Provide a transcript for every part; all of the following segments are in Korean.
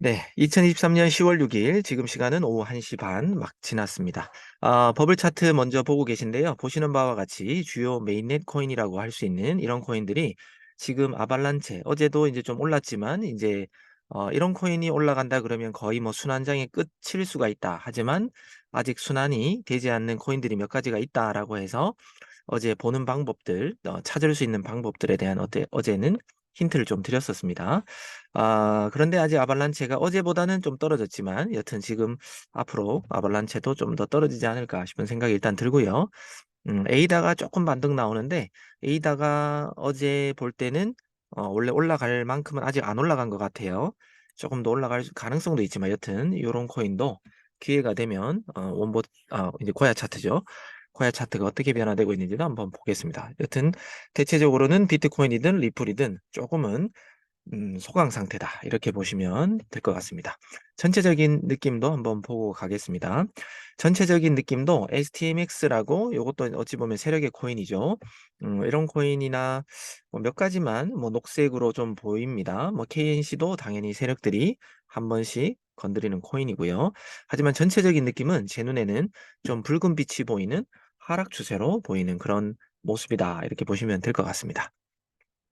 네, 2023년 10월 6일, 지금 시간은 오후 1시 반 막 지났습니다. 버블 차트 먼저 보고 계신데요. 보시는 바와 같이 주요 메인넷 코인이라고 할 수 있는 이런 코인들이 지금 아발란체, 어제도 이제 좀 올랐지만, 이제, 이런 코인이 올라간다 그러면 거의 뭐 순환장의 끝일 수가 있다. 하지만 아직 순환이 되지 않는 코인들이 몇 가지가 있다라고 해서 어제 보는 방법들, 찾을 수 있는 방법들에 대한 어제는 힌트를 좀 드렸었습니다. 그런데 아직 아발란체가 어제보다는 좀 떨어졌지만 여튼 지금 앞으로 아발란체도 좀 더 떨어지지 않을까 싶은 생각이 일단 들고요. 에이다가 조금 반등 나오는데 에이다가 어제 볼 때는 원래 올라갈 만큼은 아직 안 올라간 것 같아요. 조금 더 올라갈 가능성도 있지만 여튼 이런 코인도 기회가 되면 원보 이제 고야 차트죠. 고야 차트가 어떻게 변화되고 있는지도 한번 보겠습니다. 여튼 대체적으로는 비트코인이든 리플이든 조금은 소강 상태다. 이렇게 보시면 될 것 같습니다. 전체적인 느낌도 한번 보고 가겠습니다. 전체적인 느낌도 STMX라고 이것도 어찌 보면 세력의 코인이죠. 이런 코인이나 뭐몇 가지만 뭐 녹색으로 좀 보입니다. 뭐 KNC도 당연히 세력들이 한 번씩 건드리는 코인이고요. 하지만 전체적인 느낌은 제 눈에는 좀 붉은 빛이 보이는 하락 추세로 보이는 그런 모습이다. 이렇게 보시면 될 것 같습니다.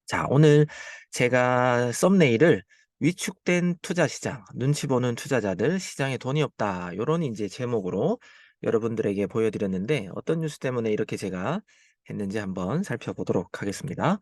자, 오늘 제가 썸네일을 위축된 투자 시장, 눈치 보는 투자자들, 시장에 돈이 없다. 요런 이제 제목으로 여러분들에게 보여드렸는데 어떤 뉴스 때문에 이렇게 제가 했는지 한번 살펴보도록 하겠습니다.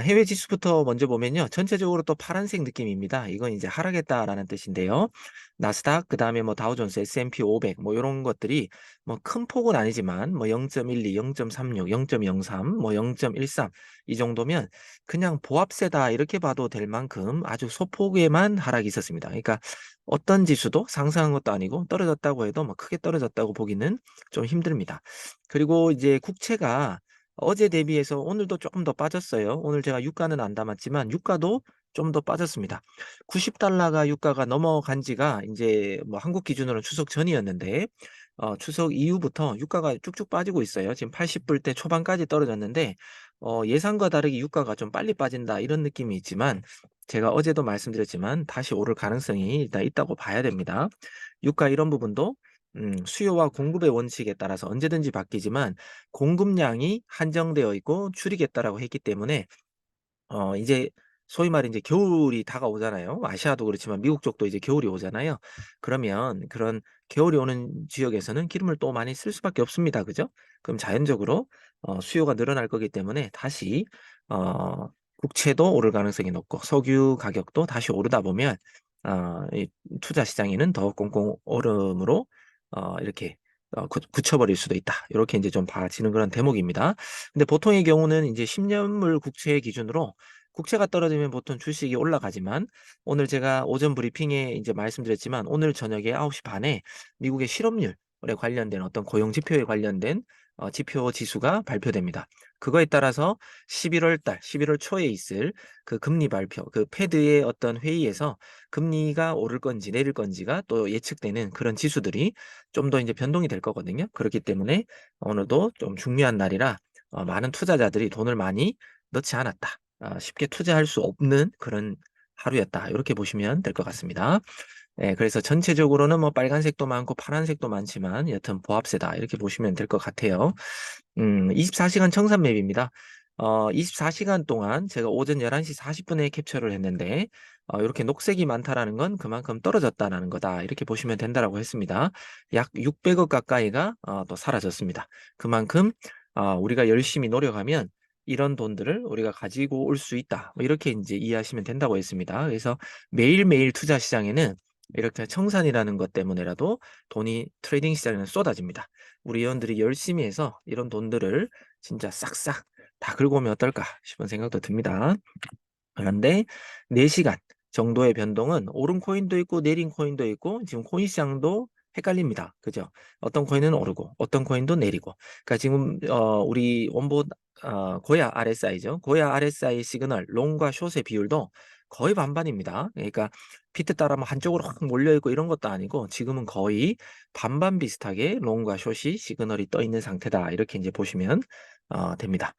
해외 지수부터 먼저 보면요. 전체적으로 또 파란색 느낌입니다. 이건 이제 하락했다라는 뜻인데요. 나스닥, 그 다음에 뭐 다우존스, S&P 500, 뭐 이런 것들이 뭐 큰 폭은 아니지만 뭐 0.12, 0.36, 0.03, 뭐 0.13 이 정도면 그냥 보합세다 이렇게 봐도 될 만큼 아주 소폭에만 하락이 있었습니다. 그러니까 어떤 지수도 상승한 것도 아니고 떨어졌다고 해도 뭐 크게 떨어졌다고 보기는 좀 힘듭니다. 그리고 이제 국채가 어제 대비해서 오늘도 조금 더 빠졌어요. 오늘 제가 유가는 안 담았지만 유가도 좀 더 빠졌습니다. 90달러가 유가가 넘어간 지가 이제 뭐 한국 기준으로는 추석 전이었는데 추석 이후부터 유가가 쭉쭉 빠지고 있어요. 지금 80불대 초반까지 떨어졌는데 예상과 다르게 유가가 좀 빨리 빠진다 이런 느낌이 있지만 제가 어제도 말씀드렸지만 다시 오를 가능성이 일단 있다고 봐야 됩니다. 유가 이런 부분도 수요와 공급의 원칙에 따라서 언제든지 바뀌지만 공급량이 한정되어 있고 줄이겠다라고 했기 때문에 이제 소위 말해 이제 겨울이 다가오잖아요. 아시아도 그렇지만 미국 쪽도 이제 겨울이 오잖아요. 그러면 그런 겨울이 오는 지역에서는 기름을 또 많이 쓸 수밖에 없습니다. 그죠? 그럼 자연적으로 수요가 늘어날 거기 때문에 다시 국채도 오를 가능성이 높고 석유 가격도 다시 오르다 보면 이 투자 시장에는 더 꽁꽁 얼음으로 이렇게 굳혀버릴 수도 있다. 이렇게 이제 좀 봐지는 그런 대목입니다. 근데 보통의 경우는 이제 10년물 국채 기준으로 국채가 떨어지면 보통 주식이 올라가지만 오늘 제가 오전 브리핑에 이제 말씀드렸지만 오늘 저녁에 9시 반에 미국의 실업률에 관련된 어떤 고용 지표에 관련된 지표 지수가 발표됩니다. 그거에 따라서 11월 달, 11월 초에 있을 그 금리 발표, 그 패드의 어떤 회의에서 금리가 오를 건지 내릴 건지가 또 예측되는 그런 지수들이 좀 더 이제 변동이 될 거거든요. 그렇기 때문에 오늘도 좀 중요한 날이라 많은 투자자들이 돈을 많이 넣지 않았다. 쉽게 투자할 수 없는 그런 하루였다. 이렇게 보시면 될 것 같습니다. 네, 그래서 전체적으로는 뭐 빨간색도 많고 파란색도 많지만 여튼 보합세다. 이렇게 보시면 될 것 같아요. 24시간 청산 맵입니다. 24시간 동안 제가 오전 11시 40분에 캡처를 했는데 이렇게 녹색이 많다라는 건 그만큼 떨어졌다라는 거다. 이렇게 보시면 된다라고 했습니다. 약 600억 가까이가 또 사라졌습니다. 그만큼 우리가 열심히 노력하면 이런 돈들을 우리가 가지고 올 수 있다. 뭐 이렇게 이제 이해하시면 된다고 했습니다. 그래서 매일매일 투자 시장에는 이렇게 청산이라는 것 때문에라도 돈이 트레이딩 시장에는 쏟아집니다. 우리 회원들이 열심히 해서 이런 돈들을 진짜 싹싹 다 긁어 오면 어떨까 싶은 생각도 듭니다. 그런데 4시간 정도의 변동은 오른 코인도 있고 내린 코인도 있고 지금 코인 시장도 헷갈립니다. 그죠? 어떤 코인은 오르고 어떤 코인도 내리고. 그러니까 지금 우리 원보 고야 RSI죠. 고야 RSI 시그널 롱과 숏의 비율도 거의 반반입니다. 그러니까 비트 따라 뭐 한쪽으로 확 몰려 있고 이런 것도 아니고 지금은 거의 반반 비슷하게 롱과 숏이 시그널이 떠 있는 상태다. 이렇게 이제 보시면 됩니다.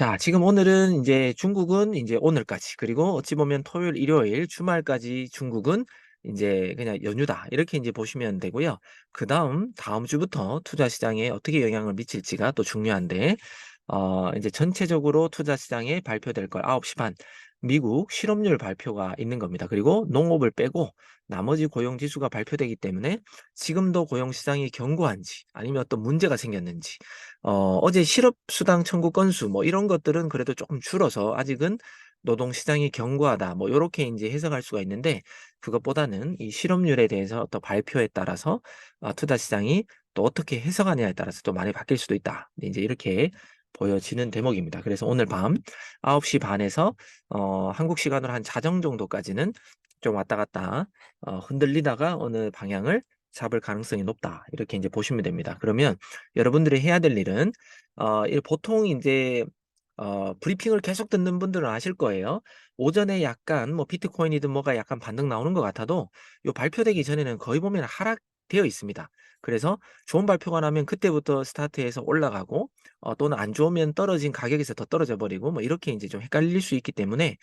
자, 지금 오늘은 인제 중국은 인제 오늘까지, 그리고 어찌 보면 토요일, 일요일, 주말까지 중국은 인제 그냥 연휴다, 이렇게 인제 보시면 되고요. 그다음 다음 주부터 투자 시장에 어떻게 영향을 미칠지가 또 중요한데, 인제 전체적으로 투자 시장에 발표될 걸 9시 반, 미국 실업률 발표가 있는 겁니다. 그리고 농업을 빼고 나머지 고용 지수가 발표되기 때문에 지금도 고용 시장이 견고한지 아니면 어떤 문제가 생겼는지, 어제 실업수당 청구 건수 뭐 이런 것들은 그래도 조금 줄어서 아직은 '노동 시장이 견고하다.' 뭐 요렇게 인제 해석할 수가 있는데, 그것보다는 이 실업률에 대해서 또 발표에 따라서 투자 시장이 또 어떻게 해석하냐에 따라서 또 많이 바뀔 수도 있다. 네, 인제 이렇게 보여지는 대목입니다. 그래서 오늘 밤 9시 반 에서 한국 시간으로 한 자정 정도까지는 좀 왔다 갔다 흔들리다가 어느 방향을 잡을 가능성이 높다, 이렇게 인제 보시면 됩니다. 그러면 여러분들이 해야 될 일은, 이 보통 인제 브리핑을 계속 듣는 분들은 아실 거예요. 오전에 약간 뭐 비트코인이든 뭐가 약간 반등 나오는 것 같아도 요 발표되기 전에는 거의 보면 하락되어 있습니다. 그래서 좋은 발표가 나면 그때부터 스타트해서 올라가고, 또는 안 좋으면 떨어진 가격에서 더 떨어져 버리고 뭐 이렇게 인제 좀 헷갈릴 수 있기 때문에,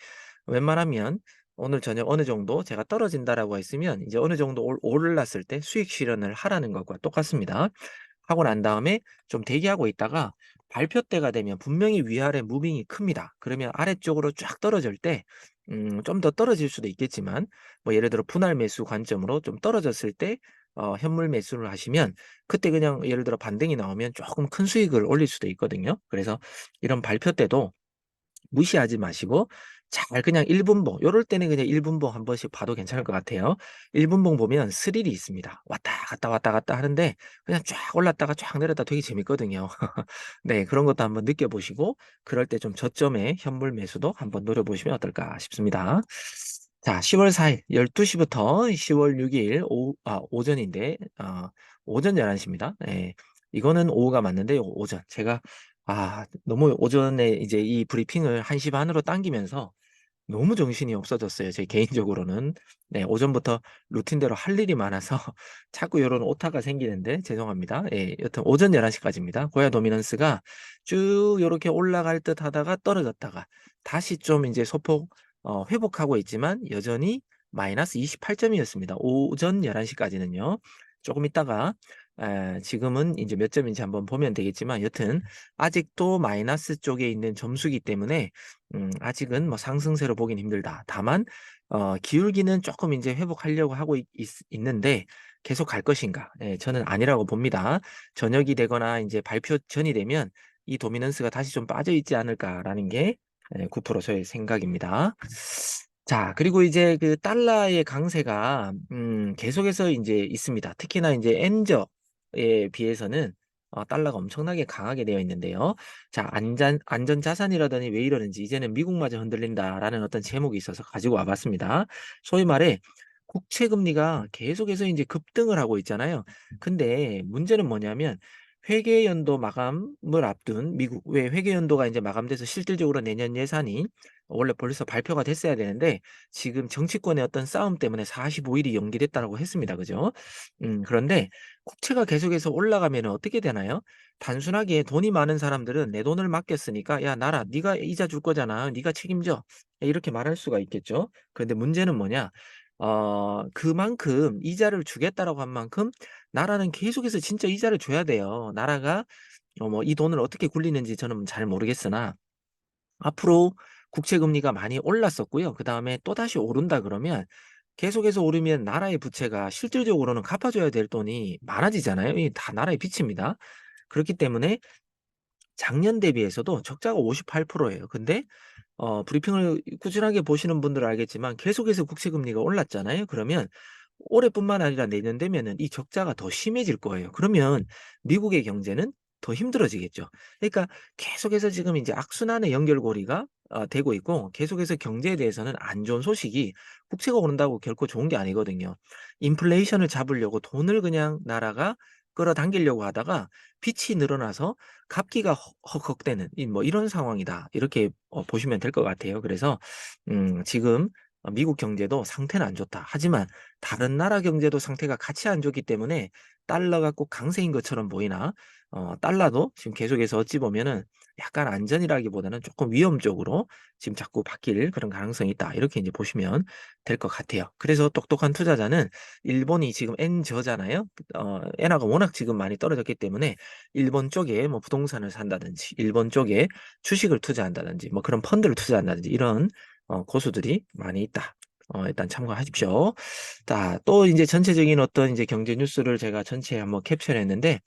웬만하면 오늘 저녁 어느 정도 제가 떨어진다라고 했으면 이제 어느 정도 올랐을 때 수익 실현을 하라는 것과 똑같습니다. 하고 난 다음에 좀 대기하고 있다가 발표 때가 되면 분명히 위아래 무빙이 큽니다. 그러면 아래쪽으로 쫙 떨어질 때 좀 더 떨어질 수도 있겠지만, 뭐 예를 들어 분할 매수 관점으로 좀 떨어졌을 때 현물 매수를 하시면, 그때 그냥 예를 들어 반등이 나오면 조금 큰 수익을 올릴 수도 있거든요. 그래서 이런 발표 때도 무시하지 마시고 잘 그냥 1 분봉, 요럴 때는 그냥 1 분봉 한 번씩 봐도 괜찮을 것 같아요. 1 분봉 보면 스릴이 있습니다. 왔다 갔다 왔다 갔다 하는데 그냥 쫙 올랐다가 쫙 내렸다 되게 재밌거든요. 네, 그런 것도 한번 느껴보시고 그럴 때 좀 저점의 현물 매수도 한번 노려보시면 어떨까 싶습니다. 자, 10월 4일 12 시부터 10월 6일 오전인데, 오전 11 시입니다. 예. 이거는 오후가 맞는데 요거 오전. 제가 너무 오전에 이제 이 브리핑을 1시 반으로 당기면서 너무 정신이 없어졌어요, 제 개인적으로는. 네, 오전부터 루틴대로 할 일이 많아서 자꾸 요런 오타가 생기는데 죄송합니다. 예, 여튼 오전 11 시까지입니다. 고야 도미넌스가 쭉 요렇게 올라갈 듯 하다가 떨어졌다가 다시 좀 인제 소폭 회복하고 있지만 여전히 마이너스 28 점이었습니다. 오전 11 시까지는요. 쪼금 있다가, 지금은 인제 몇 점인지 한번 보면 되겠지만, 여튼 아직도 마이너스 쪽에 있는 점수기 때문에 아직은 뭐 상승세로 보긴 힘들다. 다만 기울기는 쪼끔 인제 회복하려고 하고 있는데 계속 갈 것인가? 예, 저는 아니라고 봅니다. 저녁이 되거나 인제 발표 전이 되면 '이 도미넌스가 다시 좀 빠져 있지 않을까.'라는 게 9% 저의 생각입니다. 자, 그리고 이제 그 달러의 강세가 계속해서 인제 있습니다. 특히나 인제 엔저에 비해서는 달러가 엄청나게 강하게 되어 있는데요. 자, 안전 자산이라더니 왜 이러는지, 이제는 미국마저 흔들린다라는 어떤 제목이 있어서 가지고 와 봤습니다. 소위 말해 국채 금리가 계속해서 인제 급등을 하고 있잖아요. 근데 문제는 뭐냐면, 회계 연도 마감을 앞둔 미국, 왜 회계 연도가 인제 마감돼서 실질적으로 내년 예산이 원래 벌써 발표가 됐어야 되는데 지금 정치권의 어떤 싸움 때문에 45 일이 연기됐다라고 했습니다. 그죠? 그런데 국채가 계속해서 올라가면은 어떻게 되나요? 단순하게 돈이 많은 사람들은 "내 돈을 맡겼으니까 야 나라 네가 이자 줄 거잖아. 네가 책임져." 이렇게 말할 수가 있겠죠. 그런데 문제는 뭐냐? 그만큼 이자를 주겠다라고 한 만큼 나라는 계속해서 진짜 이자를 줘야 돼요. 나라가 뭐 이 돈을 어떻게 굴리는지 저는 잘 모르겠으나, 앞으로 국채 금리가 많이 올랐었고요. 그다음에 또다시 오른다 그러면, 계속해서 오르면 나라의 부채가 실질적으로는 갚아줘야 될 돈이 많아지잖아요. 이게 다 나라의 빚입니다. 그렇기 때문에 작년 대비해서도 적자가 58% 예요. 근데 브리핑을 꾸준하게 보시는 분들은 알겠지만 계속해서 국채 금리가 올랐잖아요. 그러면 올해뿐만 아니라 내년 되면은 이 적자가 더 심해질 거예요. 그러면 미국의 경제는 더 힘들어지겠죠. 그러니까 계속해서 지금 이제 악순환의 연결고리가 되고 있고, 계속해서 경제에 대해서는 안 좋은 소식이, 국채가 오른다고 결코 좋은 게 아니거든요. 인플레이션을 잡으려고 돈을 그냥 나라가 끌어당기려고 하다가 빚이 늘어나서 갚기가 헉헉대는 뭐 이런 상황이다, 이렇게 보시면 될 것 같아요. 그래서 지금 미국 경제도 상태는 안 좋다. 하지만 다른 나라 경제도 상태가 같이 안 좋기 때문에 달러가 꼭 강세인 것처럼 보이나, 달러도 지금 계속해서 어찌 보면은 약간 안전이라기보다는 조금 위험 쪽으로 지금 자꾸 바뀔 그런 가능성이 있다. 이렇게 이제 보시면 될 것 같아요. 그래서 똑똑한 투자자는 일본이 지금 엔저잖아요. 엔화가 워낙 지금 많이 떨어졌기 때문에 일본 쪽에 뭐 부동산을 산다든지 일본 쪽에 주식을 투자한다든지 뭐 그런 펀드를 투자한다든지 이런 고수들이 많이 있다. 일단 참고하십시오. 자, 또 이제 전체적인 어떤 이제 경제 뉴스를 제가 전체에 한번 캡처했는데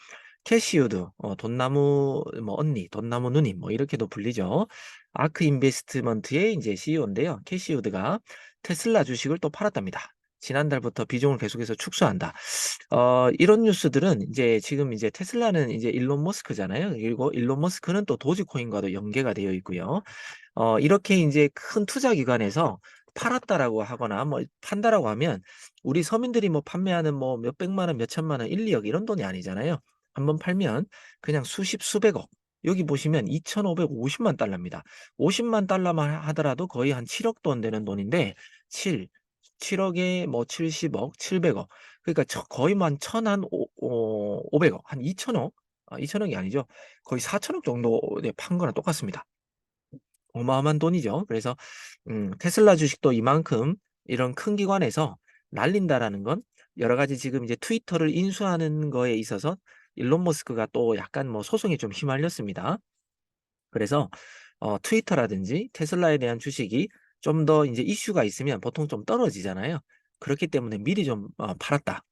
캐시우드, 돈나무 뭐 언니, 돈나무 누님 뭐 이렇게도 불리죠. 아크 인베스트먼트의 이제 CEO인데요. 캐시우드가 테슬라 주식을 또 팔았답니다. 지난달부터 비중을 계속해서 축소한다. 이런 뉴스들은 이제 지금 이제 테슬라는 이제 일론 머스크잖아요. 그리고 일론 머스크는 또 도지코인과도 연계가 되어 있고요. 이렇게 인제 큰 투자 기관에서 팔았다라고 하거나 뭐 판다라고 하면 우리 서민들이 뭐 판매하는 뭐 몇백만 원, 몇천만 원, 1-2억 이런 돈이 아니잖아요. 한번 팔면 그냥 수십, 수백억. 여기 보시면 2,550만 달러입니다. 50만 달러만 하더라도 거의 한 7억 돈 되는 돈인데 7, 7억에 뭐 70억, 700억. 그러니까 거의 뭐 한 천 한 오 500억, 한 2천억? 2천억이 아니죠. 거의 4천억 정도에 판 거랑 똑같습니다. 어마어마한 돈이죠. 그래서 테슬라 주식도 이만큼 이런 큰 기관에서 날린다라는 건 여러 가지 지금 이제 트위터를 인수하는 거에 있어서 일론 머스크가 또 약간 뭐 소송에 좀 휘말렸습니다. 그래서 트위터라든지 테슬라에 대한 주식이 좀 더 이제 이슈가 있으면 보통 좀 떨어지잖아요. 그렇기 때문에 미리 좀 팔았다.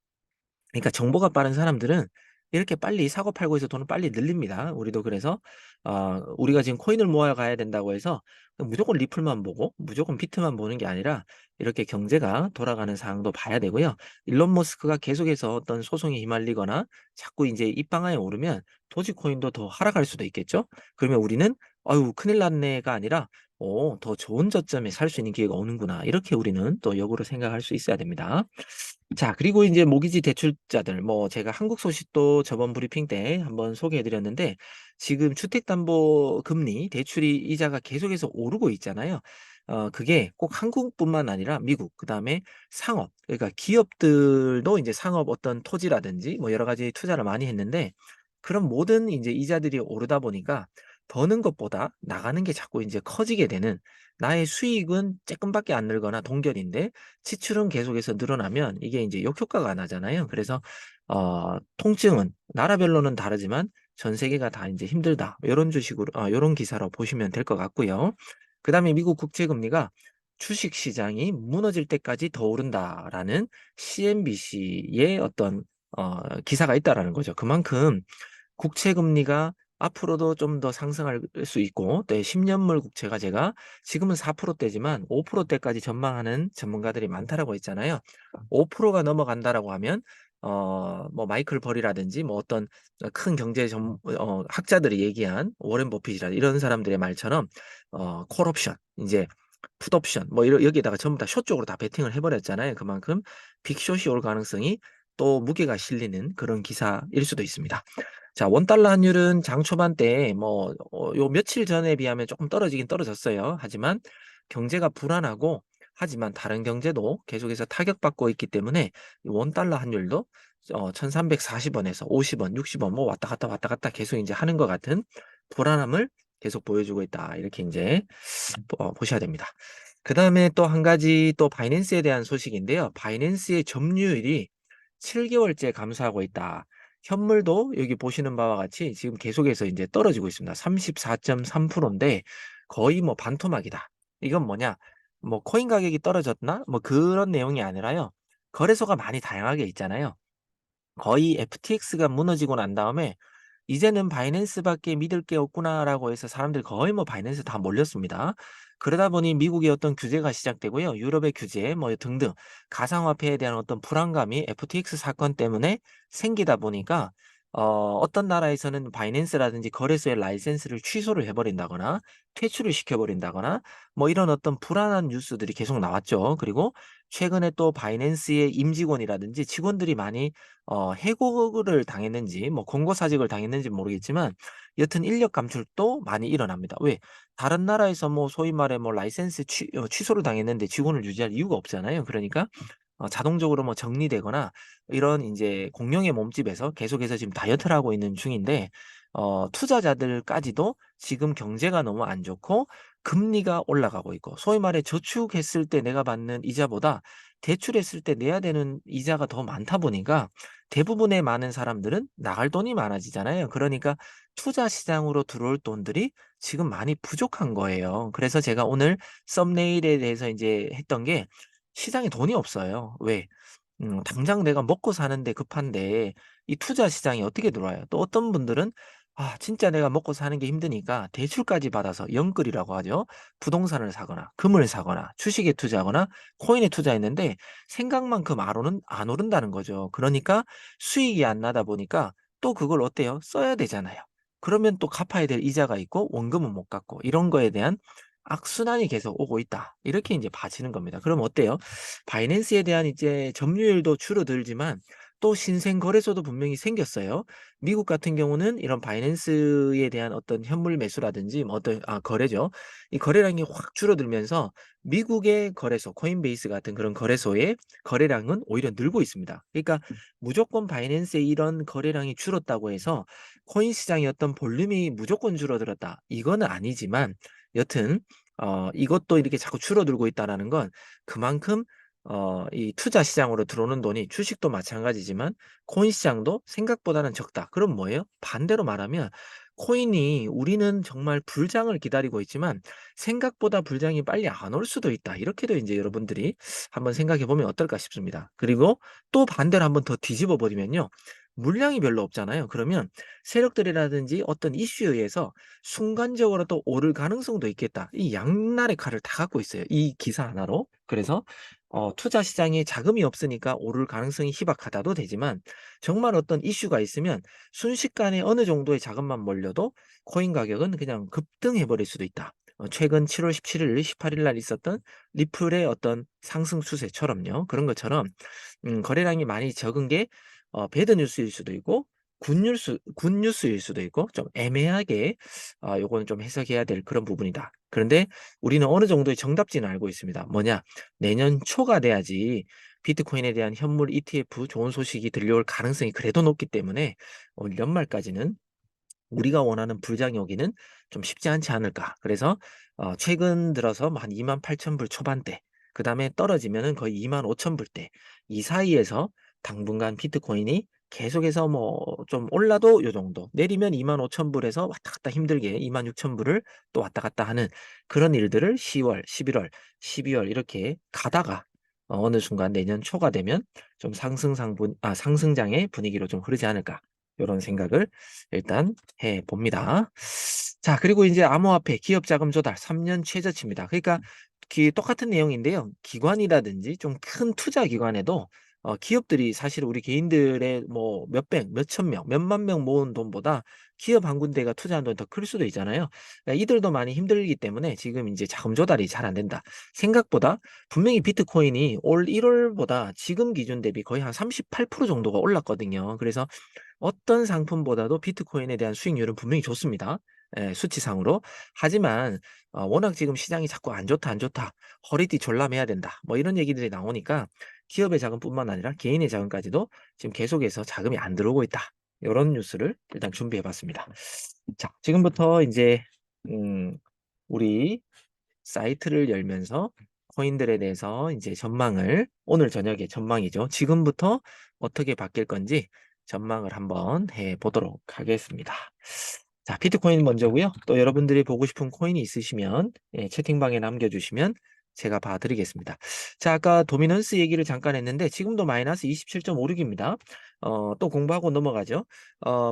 그러니까 정보가 빠른 사람들은 이렇게 빨리 사고 팔고 해서 돈을 빨리 늘립니다. 우리도 그래서 우리가 지금 코인을 모아 가야 된다고 해서 무조건 리플만 보고 무조건 비트만 보는 게 아니라 이렇게 경제가 돌아가는 상황도 봐야 되고요. 일론 머스크가 계속해서 어떤 소송에 휘말리거나 자꾸 이제 입방아에 오르면 도지코인도 더 하락할 수도 있겠죠. 그러면 우리는 '아유 큰일 났네.'가 아니라 '더 좋은 저점에 살 수 있는 기회가 오는구나.' 이렇게 우리는 또 역으로 생각할 수 있어야 됩니다. 자, 그리고 이제 모기지 대출자들 뭐 제가 한국 소식도 저번 브리핑 때 한번 소개해 드렸는데 지금 주택담보금리 대출이 이자가 계속해서 오르고 있잖아요. 그게 꼭 한국뿐만 아니라 미국 그다음에 상업 그러니까 기업들도 이제 상업 어떤 토지라든지 뭐 여러 가지 투자를 많이 했는데 그런 모든 이제 이자들이 오르다 보니까 버는 것보다 나가는 게 자꾸 이제 커지게 되는 나의 수익은 쬐끔밖에 안 늘거나 동결인데 지출은 계속해서 늘어나면 이게 인제 역효과가 나잖아요. 그래서 통증은 나라별로는 다르지만 전 세계가 다 인제 힘들다. 요런 주식으로 요런 기사로 보시면 될 것 같고요. 그다음에 미국 국채 금리가 "주식 시장이 무너질 때까지 더 오른다."라는 CNBC의 어떤 기사가 있다라는 거죠. 그만큼 국채 금리가 앞으로도 좀 더 상승할 수 있고 또 10 년물 국채가 제가 지금은 4%대지만 5%대까지 전망하는 전문가들이 많다라고 했잖아요. 5%가 넘어간다라고 하면 뭐 마이클 벌이라든지 뭐 어떤 큰 경제 학자들이 얘기한 워렌 버핏이라 이런 사람들의 말처럼 콜옵션 인제 풋옵션 뭐 여기에다가 전부 다 숏 쪽으로 다 베팅을 해 버렸잖아요. 그만큼 빅숏이 올 가능성이 또 무게가 실리는 그런 기사일 수도 있습니다. 자, 원달러 환율은 장 초반대에 뭐 요 며칠 전에 비하면 조금 떨어지긴 떨어졌어요. 하지만 경제가 불안하고 하지만 다른 경제도 계속해서 타격받고 있기 때문에 이 원달러 환율도 1,340 원에서 50 원, 60원 뭐 왔다 갔다 계속 인제 하는 것 같은 불안함을 계속 보여주고 있다. 이렇게 인제 보셔야 됩니다. 그다음에 또 한 가지 또 바이낸스에 대한 소식인데요. 바이낸스의 점유율이 7 개월째 감소하고 있다. 현물도 여기 보시는 바와 같이 지금 계속해서 인제 떨어지고 있습니다. 34.3% 인데 거의 뭐 반토막이다. 이건 뭐냐? 뭐 코인 가격이 떨어졌나? 뭐 그런 내용이 아니라요. 거래소가 많이 다양하게 있잖아요. 거의 FTX가 무너지고 난 다음에 '이제는 바이낸스밖에 믿을 게 없구나.'라고 해서 사람들이 거의 뭐 바이낸스 다 몰렸습니다. 그러다 보니 미국의 어떤 규제가 시작되고요. 유럽의 규제 뭐 등등 가상화폐에 대한 어떤 불안감이 FTX 사건 때문에 생기다 보니까 어떤 나라에서는 바이낸스라든지 거래소의 라이센스를 취소를 해 버린다거나 퇴출을 시켜 버린다거나 뭐 이런 어떤 불안한 뉴스들이 계속 나왔죠. 그리고 최근에 또 바이낸스의 임직원이라든지 직원들이 많이 해고를 당했는지 뭐 권고사직을 당했는지 모르겠지만 여튼 인력 감출도 많이 일어납니다. 왜? 다른 나라에서 뭐 소위 말해 뭐 라이센스 취소를 당했는데 직원을 유지할 이유가 없잖아요. 그러니까 자동적으로 뭐 정리되거나 이런 인제 공룡의 몸집에서 계속해서 지금 다이어트를 하고 있는 중인데 투자자들까지도 지금 경제가 너무 안 좋고 금리가 올라가고 있고 소위 말해 저축했을 때 내가 받는 이자보다 대출했을 때 내야 되는 이자가 더 많다 보니까 대부분의 많은 사람들은 나갈 돈이 많아지잖아요. 그러니까 투자 시장으로 들어올 돈들이 지금 많이 부족한 거예요. 그래서 제가 오늘 썸네일에 대해서 이제 했던 게 시장에 돈이 없어요. 왜? 당장 내가 먹고 사는데 급한데 이 투자 시장이 어떻게 들어와요? 또 어떤 분들은 진짜 내가 먹고 사는 게 힘드니까 대출까지 받아서 영끌이라고 하죠. 부동산을 사거나 금을 사거나 주식에 투자하거나 코인에 투자했는데 생각만큼 안 오른다는 거죠. 그러니까 수익이 안 나다 보니까 또 그걸 어때요? 써야 되잖아요. 그러면 또 갚아야 될 이자가 있고 원금은 못 갚고 이런 거에 대한 악순환이 계속 오고 있다. 이렇게 이제 봐지는 겁니다. 그럼 어때요? 바이낸스에 대한 이제 점유율도 줄어들지만 또 신생 거래소도 분명히 생겼어요. 미국 같은 경우는 이런 바이낸스에 대한 어떤 현물 매수라든지 뭐 어떤 거래죠. 이 거래량이 확 줄어들면서 미국의 거래소, 코인베이스 같은 그런 거래소의 거래량은 오히려 늘고 있습니다. 그러니까 무조건 바이낸스의 이런 거래량이 줄었다고 해서 코인 시장의 어떤 볼륨이 무조건 줄어들었다. 이거는 아니지만 여튼 이것도 이렇게 자꾸 줄어들고 있다라는 건 그만큼 이 투자 시장으로 들어오는 돈이 주식도 마찬가지지만 코인 시장도 생각보다는 적다. 그럼 뭐예요? 반대로 말하면 코인이 우리는 정말 불장을 기다리고 있지만 생각보다 불장이 빨리 안 올 수도 있다. 이렇게도 이제 여러분들이 한번 생각해 보면 어떨까 싶습니다. 그리고 또 반대로 한번 더 뒤집어 버리면요. 물량이 별로 없잖아요. 그러면 세력들이라든지 어떤 이슈에 의해서 순간적으로 또 오를 가능성도 있겠다. 이 양날의 칼을 다 갖고 있어요. 이 기사 하나로. 그래서 투자 시장에 자금이 없으니까 오를 가능성이 희박하다도 되지만 정말 어떤 이슈가 있으면 순식간에 어느 정도의 자금만 몰려도 코인 가격은 그냥 급등해 버릴 수도 있다. 최근 7월 17일, 18일 날 있었던 리플의 어떤 상승 추세처럼요. 그런 것처럼 거래량이 많이 적은 게 배드 뉴스일 수도 있고 굿뉴스일 수도 있고 좀 애매하게 요거는 좀 해석해야 될 그런 부분이다. 그런데 우리는 어느 정도의 정답지는 알고 있습니다. 뭐냐? 내년 초가 돼야지 비트코인에 대한 현물 ETF 좋은 소식이 들려올 가능성이 그래도 높기 때문에 올 연말까지는 우리가 원하는 불장이 오기는 좀 쉽지 않지 않을까. 그래서 최근 들어서 뭐한 28,000불 초반대, 그다음에 떨어지면은 거의 25,000불대 이 사이에서 당분간 비트코인이 계속해서 뭐 좀 올라도 요 정도, 내리면 25,000불에서 왔다 갔다 힘들게 26,000불을 또 왔다 갔다 하는 그런 일들을 10월, 11월, 12월 이렇게 가다가 어느 순간 내년 초가 되면 좀 상승장의 분위기로 좀 흐르지 않을까. 요런 생각을 일단 해 봅니다. 자, 그리고 이제 암호화폐 기업 자금 조달 3년 최저치입니다. 그러니까 똑같은 내용인데요. 기관이라든지 좀 큰 투자 기관에도 기업들이 사실 우리 개인들의 뭐 몇백, 몇천 명, 몇만 명 모은 돈보다 기업 한 군데가 투자한 돈이 더 클 수도 있잖아요. 그러니까 이들도 많이 힘들기 때문에 지금 이제 자금 조달이 잘 안 된다. 생각보다 분명히 비트코인이 올 1월보다 지금 기준 대비 거의 한 38% 정도가 올랐거든요. 그래서 어떤 상품보다도 비트코인에 대한 수익률은 분명히 좋습니다. 예, 수치상으로. 하지만 워낙 지금 시장이 자꾸 안 좋다, 안 좋다, 허리띠 졸라매야 된다, 뭐 이런 얘기들이 나오니까 기업의 자금뿐만 아니라 개인의 자금까지도 지금 계속해서 자금이 안 들어오고 있다. 요런 뉴스를 일단 준비해 봤습니다. 자, 지금부터 이제 음 우리 사이트를 열면서 코인들에 대해서 이제 전망을 오늘 저녁에 전망이죠. 지금부터 어떻게 바뀔 건지 전망을 한번 해 보도록 하겠습니다. 자, 비트코인 먼저고요. 또 여러분들이 보고 싶은 코인이 있으시면 채팅방에 남겨주시면 제가 봐드리겠습니다. 자, 아까 도미넌스 얘기를 잠깐 했는데 지금도 마이너스 27.56입니다. 또 공부하고 넘어가죠.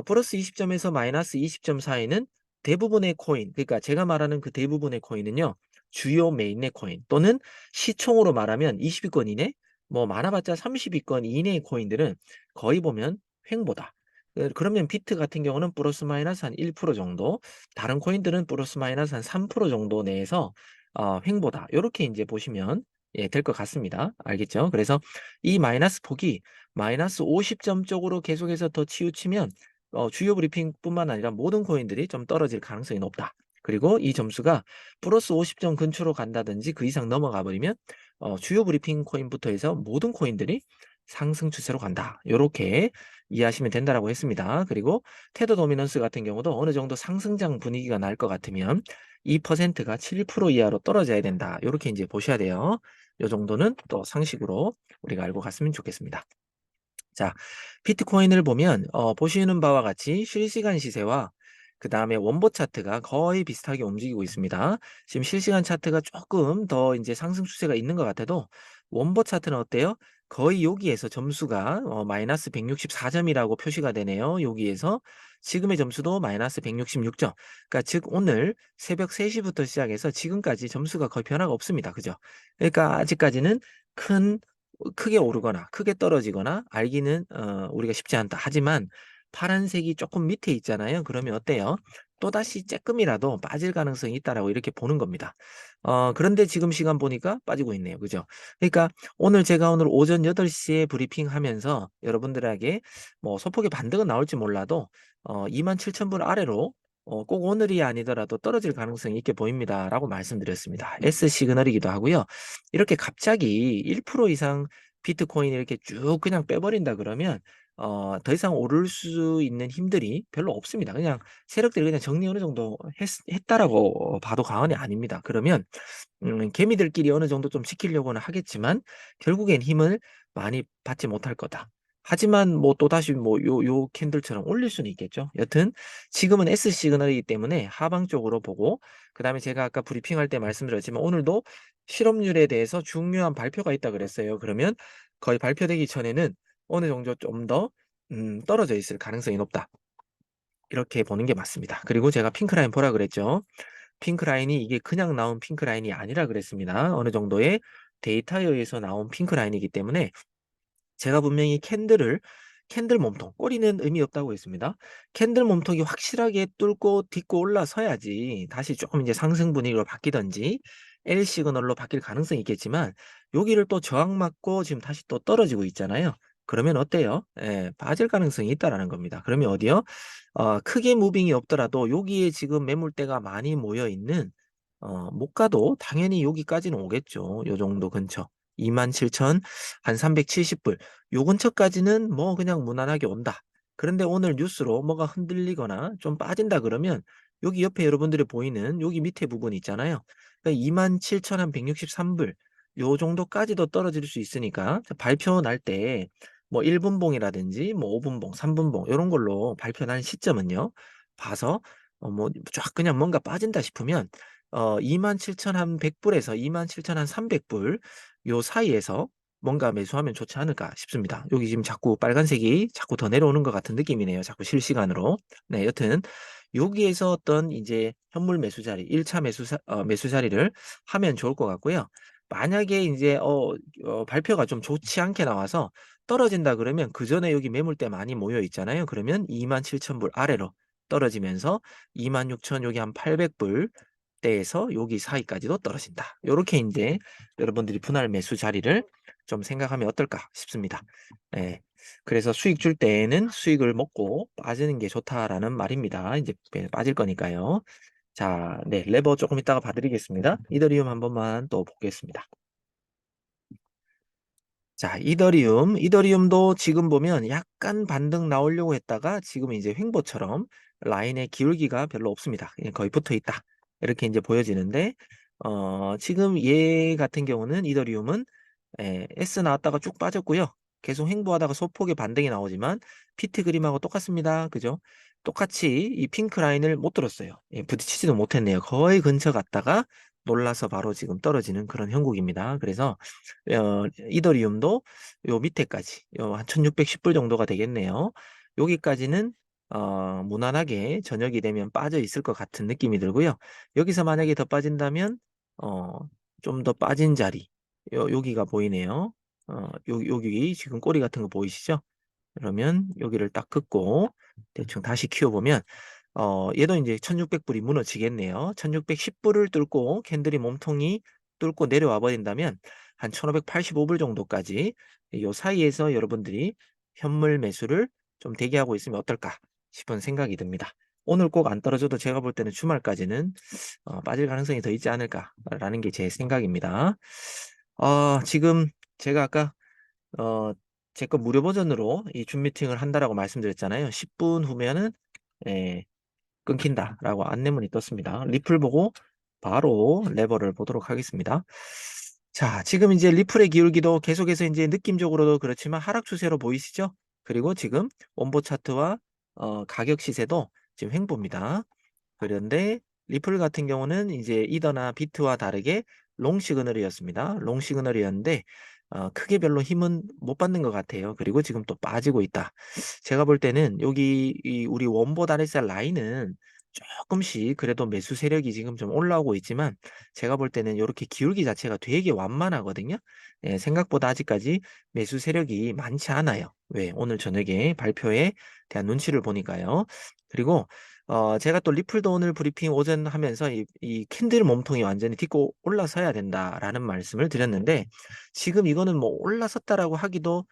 플러스 20점에서 마이너스 20점 사이는 대부분의 코인, 그러니까 제가 말하는 그 대부분의 코인은요. 주요 메인넷 코인 또는 시총으로 말하면 20위권 이내, 뭐 많아봤자 30위권 이내의 코인들은 거의 보면 횡보다. 그러면 비트 같은 경우는 플러스 마이너스 한 1% 정도, 다른 코인들은 플러스 마이너스 한 3% 정도 내에서 횡보다. 요렇게 이제 보시면 될 것 같습니다. 알겠죠? 그래서 이 마이너스 폭이 마이너스 50점 쪽으로 계속해서 더 치우치면 주요 브리핑뿐만 아니라 모든 코인들이 좀 떨어질 가능성이 높다. 그리고 이 점수가 플러스 50점 근처로 간다든지 그 이상 넘어가 버리면 주요 브리핑 코인부터 해서 모든 코인들이 상승 추세로 간다. 요렇게 이해하시면 된다라고 했습니다. 그리고 테더 도미넌스 같은 경우도 어느 정도 상승장 분위기가 날 것 같으면 2%가 7% 이하로 떨어져야 된다. 요렇게 이제 보셔야 돼요. 요 정도는 또 상식으로 우리가 알고 갔으면 좋겠습니다. 자, 비트코인을 보면 보시는 바와 같이 실시간 시세와 그다음에 원보 차트가 거의 비슷하게 움직이고 있습니다. 지금 실시간 차트가 조금 더 이제 상승 추세가 있는 것 같아도 원보 차트는 어때요? 거의 여기에서 점수가 마이너스 164점이라고 표시가 되네요. 여기에서 지금의 점수도 마이너스 166점. 그러니까 즉 오늘 새벽 3시부터 시작해서 지금까지 점수가 거의 변화가 없습니다. 그죠? 그러니까 아직까지는 큰 크게 오르거나 크게 떨어지거나 알기는 우리가 쉽지 않다. 하지만 파란색이 조금 밑에 있잖아요. 그러면 어때요? 또다시 쬐끔이라도 빠질 가능성이 있다라고 이렇게 보는 겁니다. 그런데 지금 시간 보니까 빠지고 있네요. 그죠? 그러니까 제가 오늘 오전 8시에 브리핑하면서 여러분들에게 뭐 소폭의 반등은 나올지 몰라도 27,000불 아래로 꼭 오늘이 아니더라도 떨어질 가능성이 있게 보입니다라고 말씀드렸습니다. S 시그널이기도 하고요. 이렇게 갑자기 1% 이상 비트코인을 이렇게 쭉 그냥 빼버린다 그러면 더 이상 오를 수 있는 힘들이 별로 없습니다. 그냥 세력들이 그냥 정리 어느 정도 했다라고 봐도 과언이 아닙니다. 그러면 개미들끼리 어느 정도 좀 지키려고는 하겠지만 결국엔 힘을 많이 받지 못할 거다. 하지만 뭐 또다시 뭐 요 캔들처럼 올릴 수는 있겠죠. 여튼 지금은 S 시그널이기 때문에 하방 쪽으로 보고 그다음에 제가 아까 브리핑할 때 말씀드렸지만 오늘도 실업률에 대해서 중요한 발표가 있다 그랬어요. 그러면 거의 발표되기 전에는 어느 정도 좀 더 떨어져 있을 가능성이 높다. 이렇게 보는 게 맞습니다. 그리고 제가 핑크 라인 보라 그랬죠. 핑크 라인이 이게 그냥 나온 핑크 라인이 아니라 그랬습니다. 어느 정도의 데이터에 의해서 나온 핑크 라인이기 때문에 제가 분명히 캔들 몸통, 꼬리는 의미 없다고 했습니다. 캔들 몸통이 확실하게 뚫고 딛고 올라서야지 다시 조금 이제 상승 분위기로 바뀌든지 L 시그널로 바뀔 가능성이 있겠지만 여기를 또 저항 맞고 지금 다시 또 떨어지고 있잖아요. 그러면 어때요? 예, 빠질 가능성이 있다라는 겁니다. 그러면 어디요? 크게 무빙이 없더라도 여기에 지금 매물대가 많이 모여 있는 못 가도 당연히 여기까지는 오겠죠. 요 정도 근처. 27,000 한 370불. 요 근처까지는 뭐 그냥 무난하게 온다. 그런데 오늘 뉴스로 뭐가 흔들리거나 좀 빠진다 그러면 여기 옆에 여러분들이 보이는 여기 밑에 부분 있잖아요. 그러니까 27,163불. 요 정도까지도 떨어질 수 있으니까 발표 날 때 뭐 1분봉이라든지 뭐 5분봉, 3분봉 요런 걸로 발표 난 시점은요. 봐서 뭐 쫙 그냥 뭔가 빠진다 싶으면 27,100불에서 27,300불 요 사이에서 뭔가 매수하면 좋지 않을까 싶습니다. 여기 지금 자꾸 빨간색이 자꾸 더 내려오는 것 같은 느낌이네요. 자꾸 실시간으로. 네, 여튼 여기에서 어떤 이제 현물 매수 자리, 1차 매수 자리를 하면 좋을 것 같고요. 만약에 이제 발표가 좀 좋지 않게 나와서 떨어진다 그러면 그전에 여기 매물대 많이 모여 있잖아요. 그러면 27,000불 아래로 떨어지면서 26,000 여기 한 800불 대에서 여기 사이까지도 떨어진다. 요렇게 인제 여러분들이 분할 매수 자리를 좀 생각하면 어떨까 싶습니다. 예. 그래서 수익 줄 때에는 수익을 먹고 빠지는 게 좋다라는 말입니다. 인제 빠질 거니까요. 자, 네. 레버 조금 이따가 봐 드리겠습니다. 이더리움 한 번만 또 보겠습니다. 자, 이더리움도 지금 보면 약간 반등 나오려고 했다가 지금 이제 횡보처럼 라인의 기울기가 별로 없습니다. 그냥 거의 붙어 있다. 이렇게 이제 보여지는데, 지금 얘 같은 경우는 이더리움은 S 나왔다가 쭉 빠졌고요. 계속 횡보하다가 소폭의 반등이 나오지만 피트 그림하고 똑같습니다. 그죠? 똑같이 이 핑크 라인을 못 들었어요. 예, 부딪히지도 못했네요. 거의 근처 갔다가 놀라서 바로 지금 떨어지는 그런 형국입니다. 그래서 이더리움도 요 밑에까지 한 1,610불 정도가 되겠네요. 여기까지는 무난하게 저녁이 되면 빠져 있을 것 같은 느낌이 들고요. 여기서 만약에 더 빠진다면 어 좀 더 빠진 자리 여기가 보이네요. 여기 지금 꼬리 같은 거 보이시죠? 그러면 여기를 딱 긋고 대충 다시 키워보면 얘도 이제 1,600불이 무너지겠네요. 1,610불을 뚫고 캔들이 몸통이 뚫고 내려와 버린다면 한 1,585불 정도까지 요 사이에서 여러분들이 현물 매수를 좀 대기하고 있으면 어떨까 싶은 생각이 듭니다. 오늘 꼭 안 떨어져도 제가 볼 때는 주말까지는 빠질 가능성이 더 있지 않을까라는 게 제 생각입니다. 지금 제가 아까 어 제 거 무료 버전으로 이 줌 미팅을 한다라고 말씀드렸잖아요. 10분 후면은 예, 끊긴다라고 안내문이 떴습니다. 리플 보고 바로 레버를 보도록 하겠습니다. 자, 지금 이제 리플의 기울기도 계속해서 이제 느낌적으로도 그렇지만 하락 추세로 보이시죠? 그리고 지금 원보 차트와 가격 시세도 지금 횡보입니다. 그런데 리플 같은 경우는 이제 이더나 비트와 다르게 롱 시그널이었습니다. 롱 시그널이었는데 크게 별로 힘은 못 받는 것 같아요. 그리고 지금 또 빠지고 있다. 제가 볼 때는 여기 이 우리 원보 다리살 라인은 조금씩 그래도 매수 세력이 지금 좀 올라오고 있지만 제가 볼 때는 이렇게 기울기 자체가 되게 완만하거든요. 예, 생각보다 아직까지 매수 세력이 많지 않아요. 왜? 오늘 저녁에 발표에 대한 눈치를 보니까요. 그리고 제가 또 리플도 오늘 브리핑 오전 하면서 이 캔들 몸통이 완전히 딛고 올라서야 된다라는 말씀을 드렸는데 지금 이거는 뭐 올라섰다라고 하기도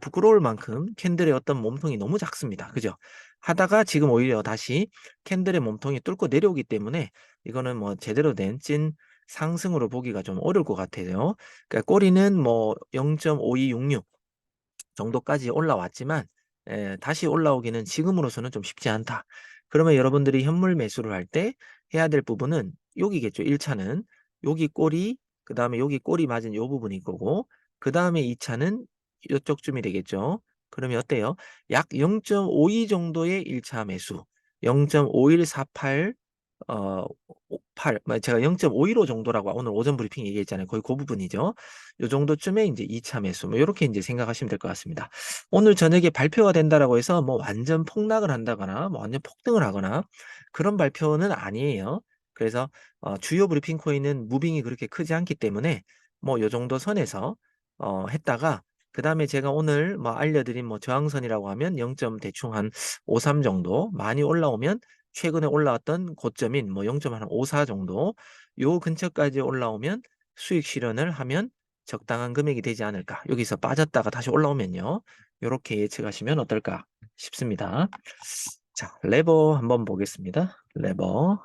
부끄러울 만큼 캔들의 어떤 몸통이 너무 작습니다. 그죠? 하다가 지금 오히려 다시 캔들의 몸통이 뚫고 내려오기 때문에 이거는 뭐 제대로 된 찐 상승으로 보기가 좀 어려울 것 같아요. 그러니까 꼬리는 뭐 0.5266 정도까지 올라왔지만 다시 올라오기는 지금으로서는 좀 쉽지 않다. 그러면 여러분들이 현물 매수를 할 때 해야 될 부분은 여기겠죠. 1차는 여기 꼬리, 그 다음에 여기 꼬리 맞은 요 부분이 거고, 그 다음에 2차는 이쪽쯤이 되겠죠. 그러면 어때요? 약 0.52 정도의 1차 매수, 0.5148 8, 제가 0.515 정도라고 오늘 오전 브리핑 얘기했잖아요. 거의 그 부분이죠. 요 정도쯤에 이제 2차 매수, 뭐 이렇게 이제 생각하시면 될 것 같습니다. 오늘 저녁에 발표가 된다라고 해서 뭐 완전 폭락을 한다거나, 뭐 완전 폭등을 하거나 그런 발표는 아니에요. 그래서 주요 브리핑 코인은 무빙이 그렇게 크지 않기 때문에 뭐 요 정도 선에서 했다가 그 다음에 제가 오늘 뭐 알려드린 뭐 저항선이라고 하면 0. 대충 한 53 정도 많이 올라오면 최근에 올라왔던 고점인 뭐 0.54 정도 요 근처까지 올라오면 수익 실현을 하면 적당한 금액이 되지 않을까. 여기서 빠졌다가 다시 올라오면요. 요렇게 예측하시면 어떨까 싶습니다. 자, 레버 한번 보겠습니다. 레버.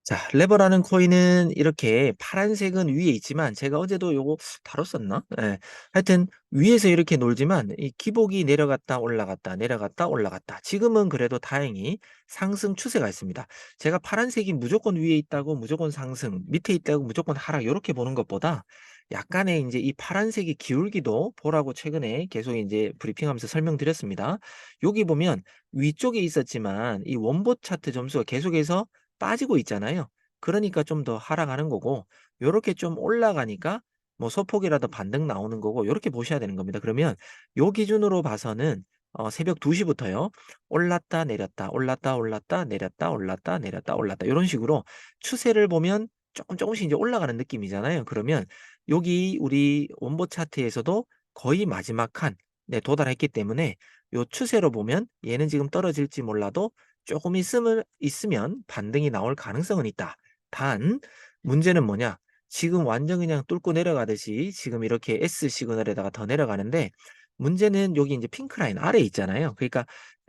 자, 레버라는 코인은 이렇게 파란색은 위에 있지만 제가 어제도 요거 다뤘었나? 예. 하여튼 위에서 이렇게 놀지만 이 기복이 내려갔다 올라갔다 내려갔다 올라갔다. 지금은 그래도 다행히 상승 추세가 있습니다. 제가 파란색이 무조건 위에 있다고 무조건 상승, 밑에 있다고 무조건 하락 요렇게 보는 것보다 약간의 이제 이 파란색이 기울기도 보라고 최근에 계속 이제 브리핑하면서 설명드렸습니다. 여기 보면 위쪽에 있었지만 이 원보 차트 점수가 계속해서 빠지고 있잖아요. 그러니까 좀 더 하락하는 거고 요렇게 좀 올라가니까 뭐 소폭이라도 반등 나오는 거고 요렇게 보셔야 되는 겁니다. 그러면 요 기준으로 봐서는 새벽 2 시부터요. 올랐다 내렸다 올랐다 올랐다 내렸다 올랐다 내렸다 올랐다 요런 식으로 추세를 보면 조금씩 이제 올라가는 느낌이잖아요. 그러면 여기 우리 원보 차트에서도 거의 마지막 칸 도달했기 때문에 요 추세로 보면 얘는 지금 떨어질지 몰라도 조금 있으면 반등이 나올 가능성은 있다. 단 문제는 뭐냐? 지금 완전 그냥 뚫고 내려가듯이 지금 이렇게 S 시그널에다가 더 내려가는데 문제는 여기 이제 핑크 라인 아래에 있잖아요. 그러니까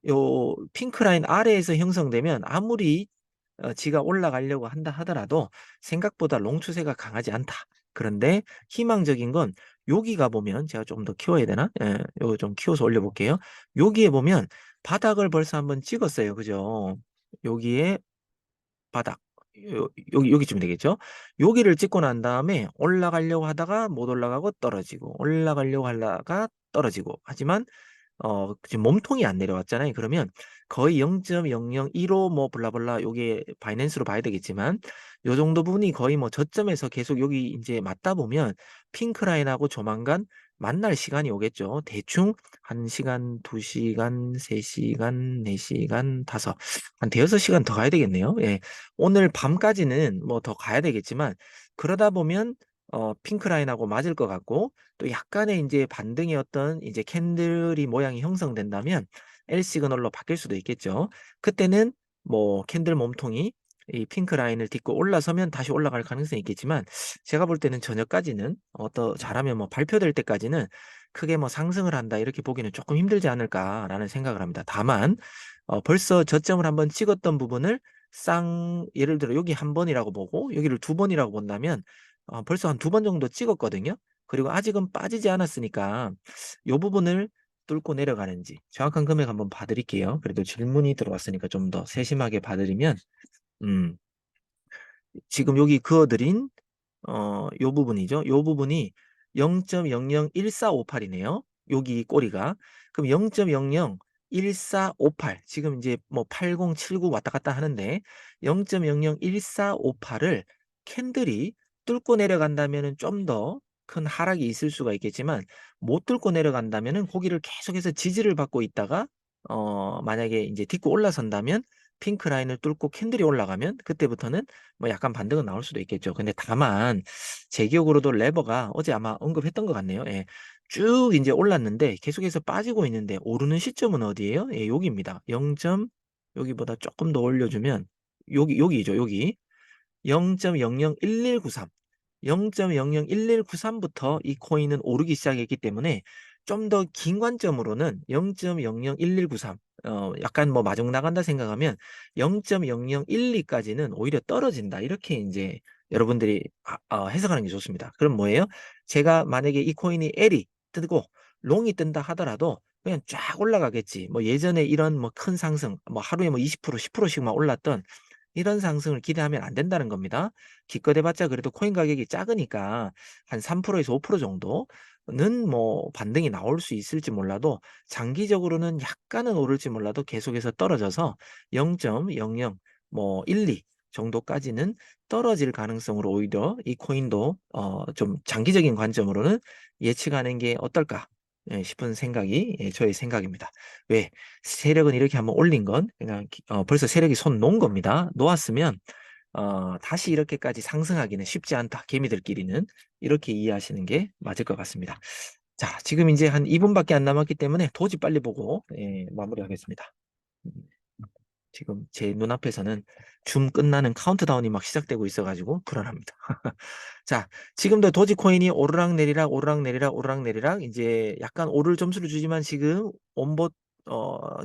요 핑크 라인 아래에서 형성되면 아무리 지가 올라가려고 한다 하더라도 생각보다 롱 추세가 강하지 않다. 그런데 희망적인 건 여기가 보면 제가 조금 더 키워야 되나? 예, 요거 좀 키워서 올려볼게요. 여기에 보면 바닥을 벌써 한번 찍었어요. 그죠? 여기에 바닥. 여기쯤 되겠죠? 여기를 찍고 난 다음에 올라가려고 하다가 못 올라가고 떨어지고 올라가려고 하다가 떨어지고 하지만 지금 몸통이 안 내려왔잖아요. 그러면 거의 0.0015 뭐 블라블라 요게 바이낸스로 봐야 되겠지만 요 정도 부분이 거의 뭐 저점에서 계속 여기 인제 맞다 보면 핑크 라인하고 조만간 만날 시간이 오겠죠. 대충 1 시간, 2 시간, 3 시간, 4 시간, 5 한 대여섯 시간 더 가야 되겠네요. 예. 오늘 밤까지는 뭐 더 가야 되겠지만 그러다 보면 핑크 라인하고 맞을 것 같고 또 약간의 인제 반등의 어떤 이제 캔들이 모양이 형성된다면 L 시그널로 바뀔 수도 있겠죠. 그때는 뭐 캔들 몸통이 이 핑크 라인을 딛고 올라서면 다시 올라갈 가능성이 있겠지만 제가 볼 때는 저녁까지는 잘하면 뭐 발표될 때까지는 크게 뭐 '상승을 한다.' 이렇게 보기는 조금 힘들지 않을까라는 생각을 합니다. 다만 벌써 저점을 한번 찍었던 부분을 예를 들어 여기 한 번이라고 보고 여기를 두 번이라고 본다면 벌써 한 두 번 정도 찍었거든요. 그리고 아직은 빠지지 않았으니까 요 부분을 뚫고 내려가는지 정확한 금액 한번 봐 드릴게요. 그래도 질문이 들어왔으니까 좀 더 세심하게 봐 드리면 음 지금 여기 그어 드린 요 부분이죠. 요 부분이 0.001458이네요. 여기 꼬리가. 그럼 0.001458 지금 이제 뭐 80, 79 왔다 갔다 하는데 0.001458을 캔들이 뚫고 내려간다면은 좀 더 큰 하락이 있을 수가 있겠지만 못 뚫고 내려간다면은 고기를 계속해서 지지를 받고 있다가 만약에 이제 딛고 올라선다면 핑크 라인을 뚫고 캔들이 올라가면 그때부터는 뭐 약간 반등은 나올 수도 있겠죠. 근데 다만 제 기억으로도 레버가 어제 아마 언급했던 것 같네요. 예. 쭉 이제 올랐는데 계속해서 빠지고 있는데 오르는 시점은 어디예요? 예, 여기입니다. 0. 여기보다 조금 더 올려주면 여기죠. 여기 0.001193 0.001193부터 이 코인은 오르기 시작했기 때문에 좀 더 긴 관점으로는 0.001193 약간 뭐 마중 나간다 생각하면 0.0012까지는 오히려 떨어진다. 이렇게 이제 여러분들이 해석하는 게 좋습니다. 그럼 뭐예요? 제가 만약에 이 코인이 L이 뜨고 롱이 뜬다 하더라도 그냥 쫙 올라가겠지. 뭐 예전에 이런 뭐 큰 상승, 뭐 하루에 뭐 20%, 10%씩만 올랐던 이런 상승을 기대하면 안 된다는 겁니다. 기껏 해봤자 그래도 코인 가격이 작으니까 한 3%에서 5% 정도는 뭐 반등이 나올 수 있을지 몰라도 장기적으로는 약간은 오를지 몰라도 계속해서 떨어져서 0.00 뭐 1, 2 정도까지는 떨어질 가능성으로 오히려 이 코인도 좀 장기적인 관점으로는 예측하는 게 어떨까 싶은 생각이 저의 생각입니다. 왜? 세력은 이렇게 한번 올린 건 그냥 벌써 세력이 손 놓은 겁니다. 놓았으면 다시 이렇게까지 상승하기는 쉽지 않다. 개미들끼리는 이렇게 이해하시는 게 맞을 것 같습니다. 자, 지금 이제 한 2분밖에 안 남았기 때문에 도지 빨리 보고 마무리하겠습니다. 음, 지금 제 눈앞에서는 줌 끝나는 카운트다운이 막 시작되고 있어가지고 불안합니다. 자, 지금도 도지코인이 오르락내리락 오르락내리락 오르락내리락 이제 약간 오를 점수를 주지만 지금 원봇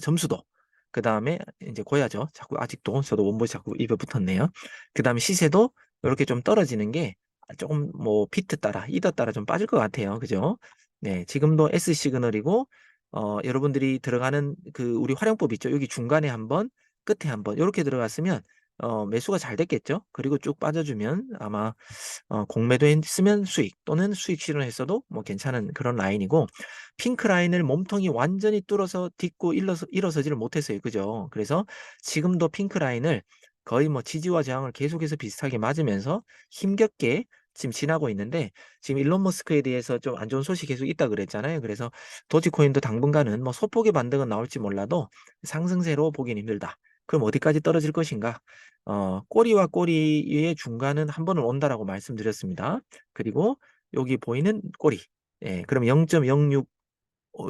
점수도 그 다음에 이제 고야죠. 자꾸 아직도 저도 원봇이 자꾸 입에 붙었네요. 그 다음에 시세도 이렇게 좀 떨어지는 게 조금 뭐 비트 따라 이더 따라 좀 빠질 것 같아요. 그죠? 네, 지금도 S 시그널이고 여러분들이 들어가는 그 우리 활용법 있죠. 여기 중간에 한번 끝에 한번 이렇게 들어갔으면 매수가 잘 됐겠죠. 그리고 쭉 빠져주면 아마 공매도 했으면 수익 또는 수익 실현했어도 뭐 괜찮은 그런 라인이고 핑크 라인을 몸통이 완전히 뚫어서 딛고 일어서지를 못했어요. 그죠? 그래서 지금도 핑크 라인을 거의 뭐 지지와 저항을 계속해서 비슷하게 맞으면서 힘겹게 지금 지나고 있는데 지금 일론 머스크에 대해서 좀 안 좋은 소식이 계속 있다 그랬잖아요. 그래서 도지코인도 당분간은 뭐 소폭의 반등은 나올지 몰라도 상승세로 보기는 힘들다. 그럼 어디까지 떨어질 것인가? 꼬리와 꼬리의 중간은 한 번은 온다라고 말씀드렸습니다. 그리고 여기 보이는 꼬리. 예, 그럼 0.06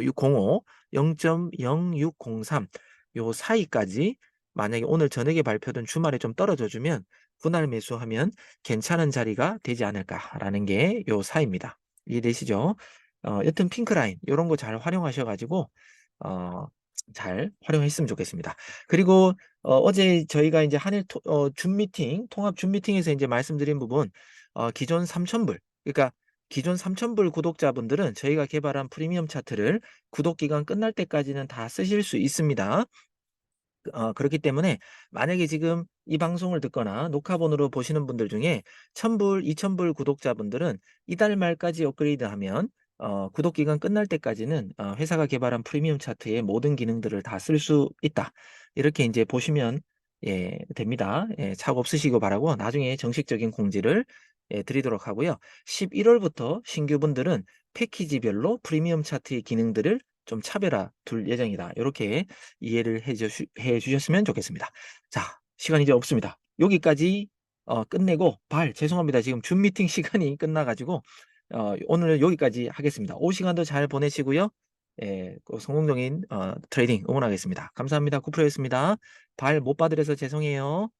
605, 0.0603 요 사이까지 만약에 오늘 저녁에 발표된 주말에 좀 떨어져 주면 분할 매수하면 괜찮은 자리가 되지 않을까라는 게 요 사이입니다. 이해되시죠? 여튼 핑크라인 요런 거 잘 활용하셔 가지고 어 잘 활용했으면 좋겠습니다. 그리고 어제 저희가 이제 한일 줌 미팅, 통합 줌 미팅에서 이제 말씀드린 부분 기존 3,000불 그러니까 기존 3,000불 구독자분들은 저희가 개발한 프리미엄 차트를 구독 기간 끝날 때까지는 다 쓰실 수 있습니다. 그렇기 때문에 만약에 지금 이 방송을 듣거나 녹화본으로 보시는 분들 중에 1,000불, 2,000불 구독자분들은 이달 말까지 업그레이드하면 구독 기간 끝날 때까지는 회사가 개발한 프리미엄 차트의 모든 기능들을 다 쓸 수 있다. 이렇게 이제 보시면 됩니다. 착오 없으시고 바라고 나중에 정식적인 공지를 드리도록 하고요. 11월부터 신규분들은 패키지별로 프리미엄 차트의 기능들을 좀 차별화 둘 예정이다. 이렇게 이해를 해 주셨으면 좋겠습니다. 자, 시간이 이제 없습니다. 여기까지 끝내고 죄송합니다. 지금 줌 미팅 시간이 끝나 가지고 오늘은 여기까지 하겠습니다. 오후 시간도 잘 보내시고요. 꼭 성공적인 트레이딩 응원하겠습니다. 감사합니다. 구프로였습니다. 발 못 받으려서 죄송해요.